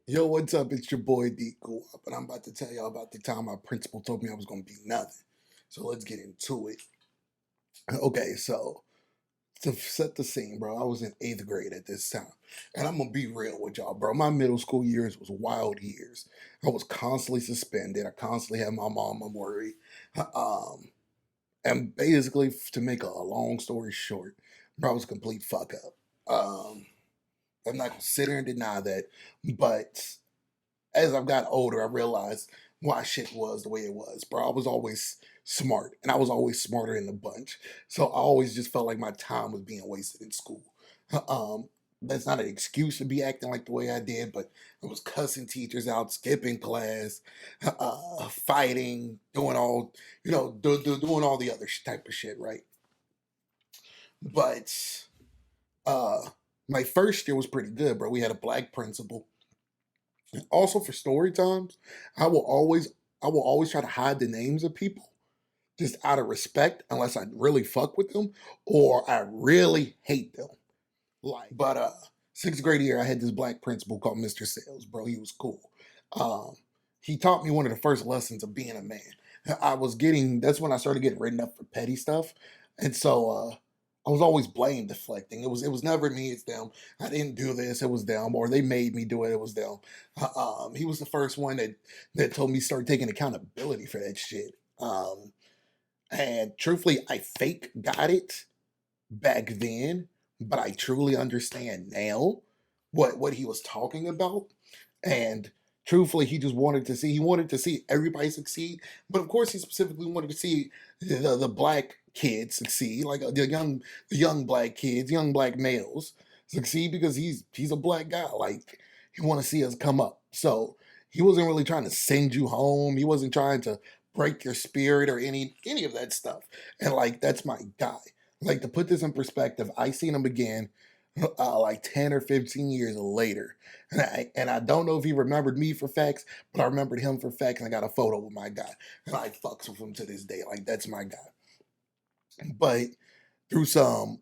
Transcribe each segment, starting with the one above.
Yo, what's up? It's your boy D Cool, and I'm about to tell y'all about the time my principal told me I was gonna be nothing. So let's get into it. Okay, so to set the scene, bro, I was in eighth grade at this time, and I'm gonna be real with y'all, bro. My middle school years was wild years. I was constantly suspended. I constantly had my mom worried. Um, and basically, to make a long story short, bro, I was a complete fuck up. I'm not gonna sit here and deny that, but as I've got older, I realized why shit was the way it was, bro. I was always smart, and I was always smarter in the bunch. So I always just felt like my time was being wasted in school. Um, that's not an excuse to be acting like the way I did, but I was cussing teachers out, skipping class, fighting, doing all, doing all the other type of shit, right? But uh, my first year was pretty good, bro. We had a black principal. Also for story times, I will always I will always try to hide the names of people just out of respect, unless I really fuck with them or I really hate them. But sixth grade year, I had this black principal called Mr. Sales, bro. He was cool. Um, he taught me one of the first lessons of being a man. That's when I started getting written up for petty stuff. And so I was always blame deflecting. It was never me, it's them. I didn't do this, it was them, or they made me do it, it was them. He was the first one that told me start taking accountability for that shit. And truthfully, I fake got it back then, but I truly understand now what he was talking about. And truthfully, he wanted to see everybody succeed, but of course he specifically wanted to see the black kids succeed, like the young black kids, young black males succeed because he's a black guy. Like he want to see us come up. So he wasn't really trying to send you home. He wasn't trying to break your spirit or any of that stuff. And like that's my guy. Like to put this in perspective, I seen him again like 10 or 15 years later. And I don't know if he remembered me for facts, but I remembered him for facts and I got a photo with my guy. And I fucks with him to this day. Like that's my guy. But through some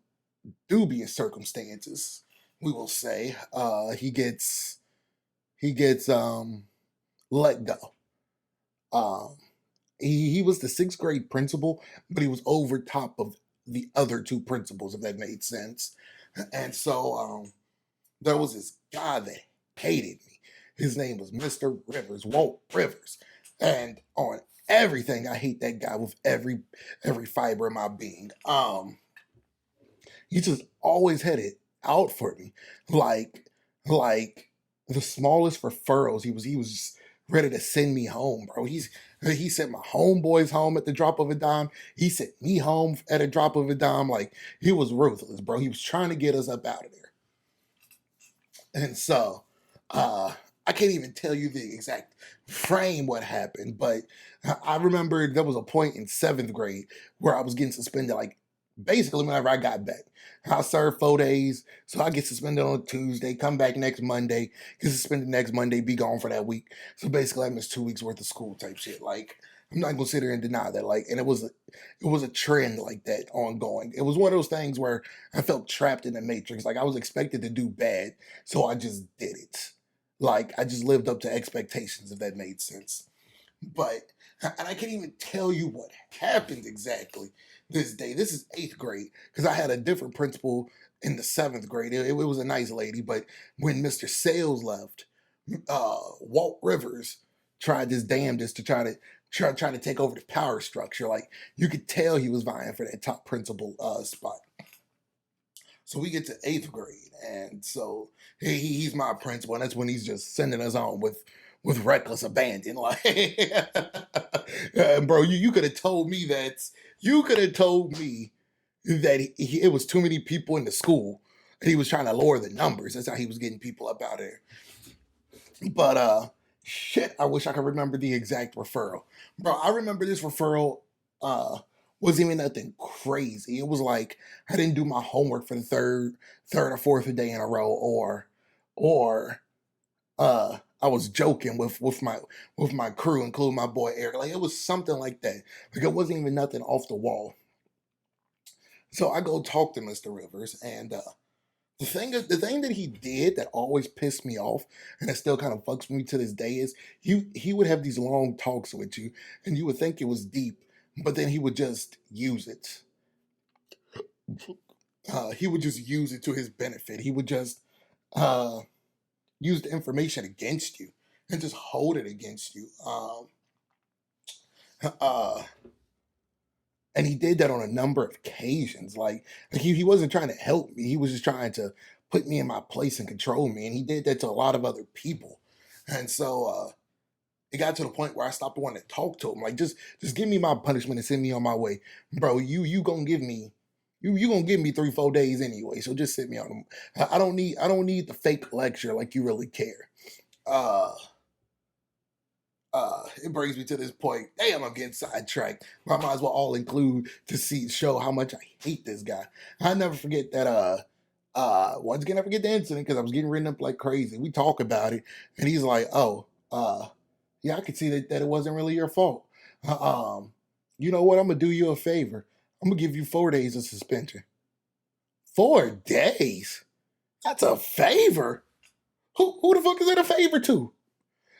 dubious circumstances, we will say, he gets let go. Um he was the sixth grade principal, but he was over top of the other two principals, if that made sense. And so there was this guy that hated me. His name was Mr. Rivers, Walt Rivers. And on everything, I hate that guy with every fiber of my being. He just always had it out for me. Like, like the smallest referrals, he was just ready to send me home, bro. He sent my homeboys home at the drop of a dime. He sent me home at a drop of a dime. Like he was ruthless, bro. He was trying to get us up out of there. And so I can't even tell you the exact frame what happened, but I remember there was a point in seventh grade where I was getting suspended like basically whenever I got back. I served 4 days, so I get suspended on Tuesday, come back next Monday, get suspended next Monday, be gone for that week. So basically I missed 2 weeks worth of school type shit. Like I'm not gonna sit here and deny that. Like, and it was a trend like that ongoing. It was one of those things where I felt trapped in the matrix. Like I was expected to do bad, so I just did it. Like I just lived up to expectations, if that made sense. But and I can't even tell you what happened exactly this day. This is eighth grade because I had a different principal in the seventh grade. It was a nice lady, but when Mr. Sales left, Walt Rivers tried his damnedest to try to take over the power structure. Like you could tell he was vying for that top principal spot. So we get to eighth grade, and so he's my principal, and that's when he's just sending us on with reckless abandon. Like, bro, you could have told me that. You could have told me that it was too many people in the school, and he was trying to lower the numbers. That's how he was getting people up out of there. But shit, I wish I could remember the exact referral, bro. I remember this referral. Uh, wasn't even nothing crazy. It was like I didn't do my homework for the third or fourth day in a row, or I was joking with my crew, including my boy Eric. Like it was something like that. Like it wasn't even nothing off the wall. So I go talk to Mr. Rivers, and The thing that he did that always pissed me off, and that still kind of fucks with me to this day, is he would have these long talks with you, and you would think it was deep, but then he would just use it. He would just use it to his benefit. He would just uh, use the information against you and just hold it against you. Uh, and he did that on a number of occasions. Like he wasn't trying to help me. He was just trying to put me in my place and control me. And he did that to a lot of other people. And so it got to the point where I stopped wanting to talk to him. Like just give me my punishment and send me on my way, bro. You gonna give me you gonna give me 3 4 days anyway. So just send me on them. I don't need the fake lecture like you really care. Uh it brings me to this point. Damn, I'm getting sidetracked. I might as well all include to show how much I hate this guy. I never forget that once again I forget the incident because I was getting written up like crazy. We talk about it and he's like, oh, yeah, I could see that it wasn't really your fault. Um, you know what? I'm gonna do you a favor. I'm gonna give you 4 days of suspension. 4 days? That's a favor. Who the fuck is that a favor to?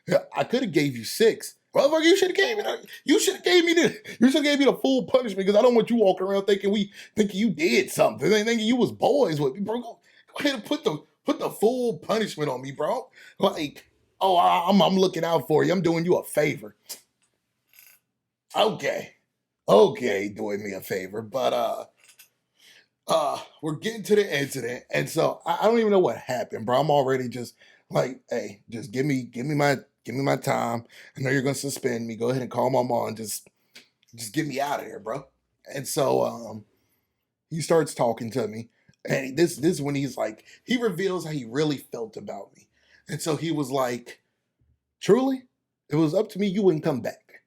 Yeah, I could have gave you 6. Motherfucker, you should have gave me the you should have gave me the you should have gave me the full punishment because I don't want you walking around thinking you did something. They thinking you was boys with me, bro. Go ahead and put the full punishment on me, bro. Like, oh, I'm looking out for you. I'm doing you a favor. Okay. Okay, doing me a favor. But we're getting to the incident, and so I don't even know what happened, bro. I'm already just like, hey, just give me my time. I know you're gonna suspend me. Go ahead and call my mom and just get me out of here, bro. And so he starts talking to me, and this is when he's like, he reveals how he really felt about me, and so he was like, truly, if it was up to me, you wouldn't come back.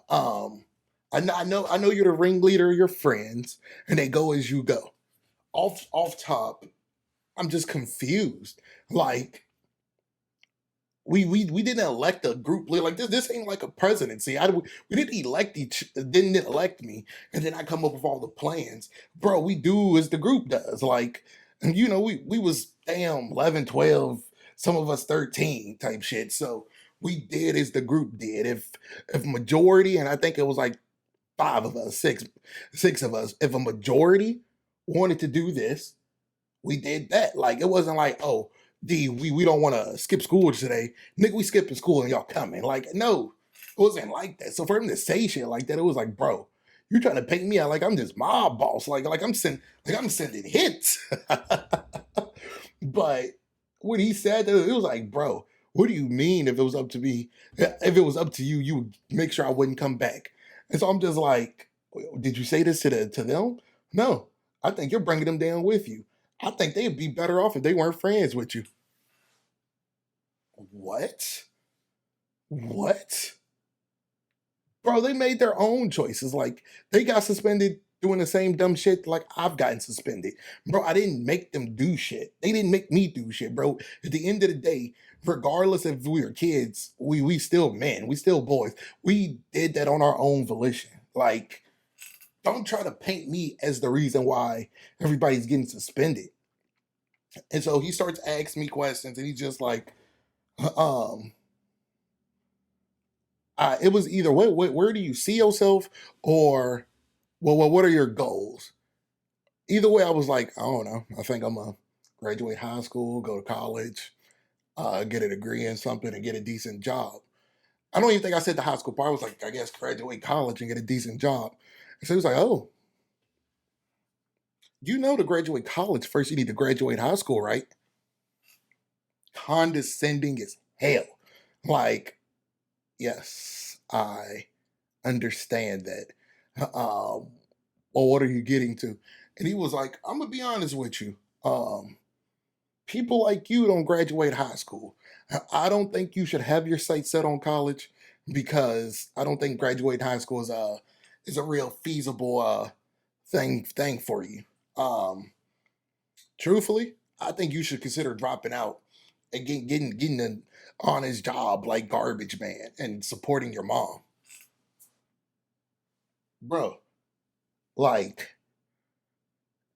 Um, I know you're the ringleader of your friends, and they go as you go. Off top, I'm just confused. Like we didn't elect a group leader. Like this ain't like a presidency. We didn't didn't elect me, and then I come up with all the plans, bro. We do as the group does. Like, and you know, we was damn 11, 12, some of us 13 type shit. So we did as the group did. If majority, and I think it was like 5 of us, six of us, if a majority wanted to do this, we did that. Like it wasn't like, oh, D, we don't want to skip school today. Nigga, we skipping school and y'all coming. Like, no, it wasn't like that. So for him to say shit like that, it was like, bro, you're trying to paint me out like I'm this mob boss. Like I'm sending hits. But when he said that, it was like, bro, what do you mean if it was up to me? If it was up to you, you would make sure I wouldn't come back. And so I'm just like, did you say this to them? No, I think you're bringing them down with you. I think they'd be better off if they weren't friends with you. What? What? Bro, they made their own choices. Like, they got suspended doing the same dumb shit like I've gotten suspended. Bro, I didn't make them do shit. They didn't make me do shit, bro. At the end of the day, regardless if we were kids, we still men, we still boys. We did that on our own volition. Like, don't try to paint me as the reason why everybody's getting suspended. And so he starts asking me questions, and he's just like, um, it was either where do you see yourself, or what are your goals? Either way, I was like, I don't know. I think I'm gonna graduate high school, go to college, get a degree in something, and get a decent job. I don't even think I said the high school part. I was like, I guess graduate college and get a decent job. And so he was like, oh, you know, to graduate college, first you need to graduate high school, right? Condescending as hell. Like, yes, I understand that. Well, what are you getting to? And he was like, I'm gonna be honest with you. People like you don't graduate high school. I don't think you should have your sights set on college because I don't think graduating high school is a real feasible thing for you. Um, Truthfully, I think you should consider dropping out and getting an honest job like garbage man and supporting your mom, bro. Like,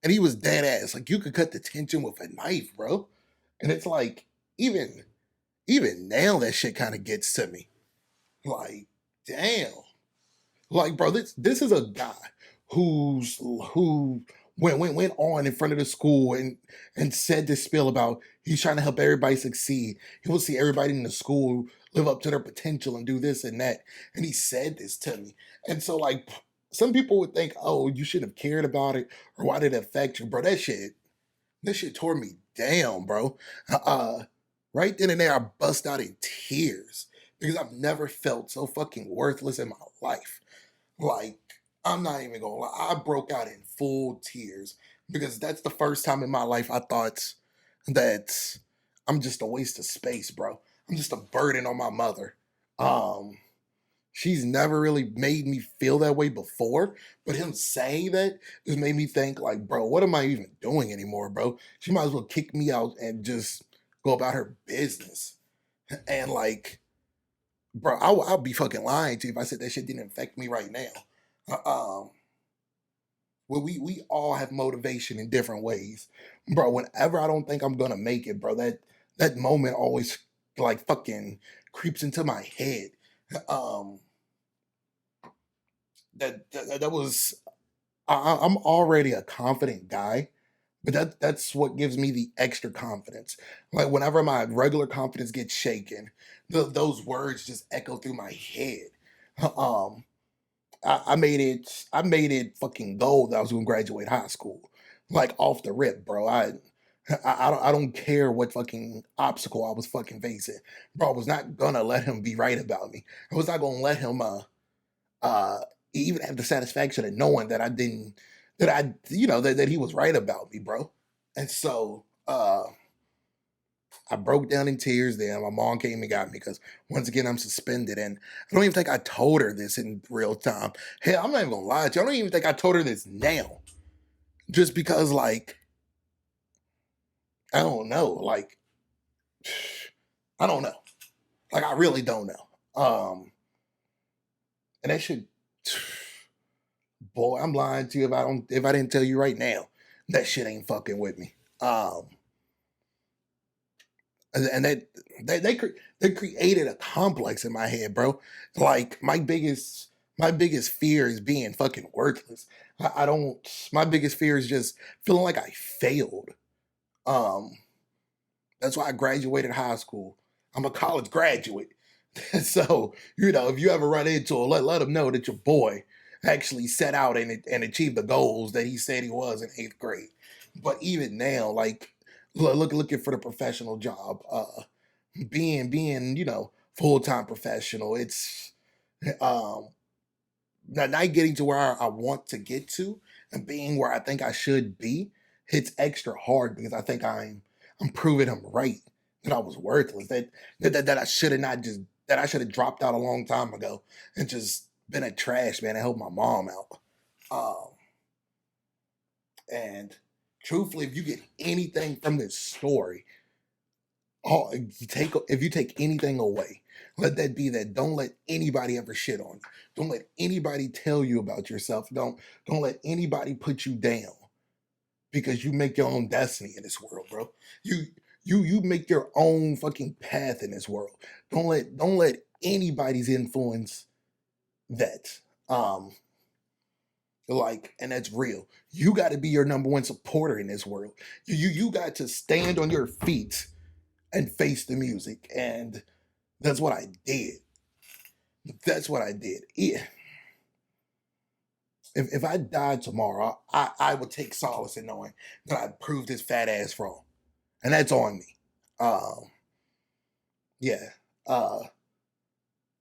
And he was dead ass. Like, you could cut the tension with a knife, bro. And it's like, even even now that shit kind of gets to me. Like, damn. Like, bro, this is a guy who went on in front of the school and said this spiel about he's trying to help everybody succeed. He will see everybody in the school live up to their potential and do this and that. And he said this to me. And so, like, some people would think, oh, you should have cared about it, or why did it affect you, bro? That shit tore me down, bro. Right then and there, I bust out in tears because I've never felt so fucking worthless in my life. Like, I'm not even gonna lie, I broke out in full tears because that's the first time in my life I thought that I'm just a waste of space, bro. I'm just a burden on my mother. Um, she's never really made me feel that way before, but him saying that just made me think, like, bro, what am I even doing anymore, bro? She might as well kick me out and just go about her business. And like, bro, I'll be fucking lying to you if I said that shit didn't affect me right now. Um, well, we all have motivation in different ways, bro. Whenever I don't think I'm gonna make it, bro, that moment always like fucking creeps into my head. Um, that was I'm already a confident guy, but that's what gives me the extra confidence. Like, whenever my regular confidence gets shaken, those words just echo through my head. Um, I made it fucking gold that I was gonna graduate high school. Like, off the rip, bro. I don't care what fucking obstacle I was fucking facing. Bro, I was not gonna let him be right about me. I was not gonna let him uh even have the satisfaction of knowing that I didn't that I that he was right about me, bro. And so I broke down in tears then. My mom came and got me because once again I'm suspended. And I don't even think I told her this in real time. Hell, I'm not even gonna lie to you. I don't even think I told her this now. Just because, like, I don't know. Like, I don't know. Like, I really don't know. And that should boy, I'm lying to you if I didn't tell you right now. That shit ain't fucking with me. And they created a complex in my head, bro. Like, my biggest fear is being fucking worthless. I don't. My biggest fear is just feeling like I failed. Um, that's why I graduated high school. I'm a college graduate, so if you ever run into it, let them know that your boy actually set out and achieved the goals that he said he was in 8th grade. But even now, like, looking for the professional job, being full time professional. It's um not getting to where I want to get to and being where I think I should be hits extra hard because I think I'm proving him right that I was worthless. That I should have not just that I should have dropped out a long time ago and just been a trash man and helped my mom out. Um and truthfully, if you get anything from this story, if you take anything away, let that be that don't let anybody ever shit on you. Don't let anybody tell you about yourself. Don't let anybody put you down because you make your own destiny in this world, bro. You make your own fucking path in this world. Don't let anybody's influence that. Um and that's real. You got to be your number one supporter in this world. You got to stand on your feet and face the music. And that's what I did. That's what I did. Yeah. If I died tomorrow, I would take solace in knowing that I proved this fat ass wrong. And that's on me. Um, yeah. Uh,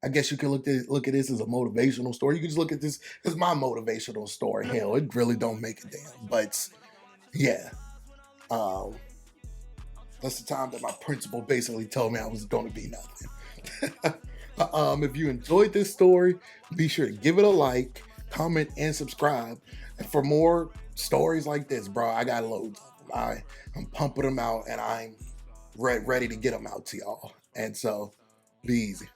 I guess you could look at this as a motivational story. You can just look at this as my motivational story. Hell, it really don't make a damn. But yeah. Um, that's the time that my principal basically told me I was going to be nothing. If you enjoyed this story, be sure to give it a like, comment, and subscribe. And for more stories like this, bro, I got loads of them. I'm pumping them out, and I'm ready to get them out to y'all. And so, be easy.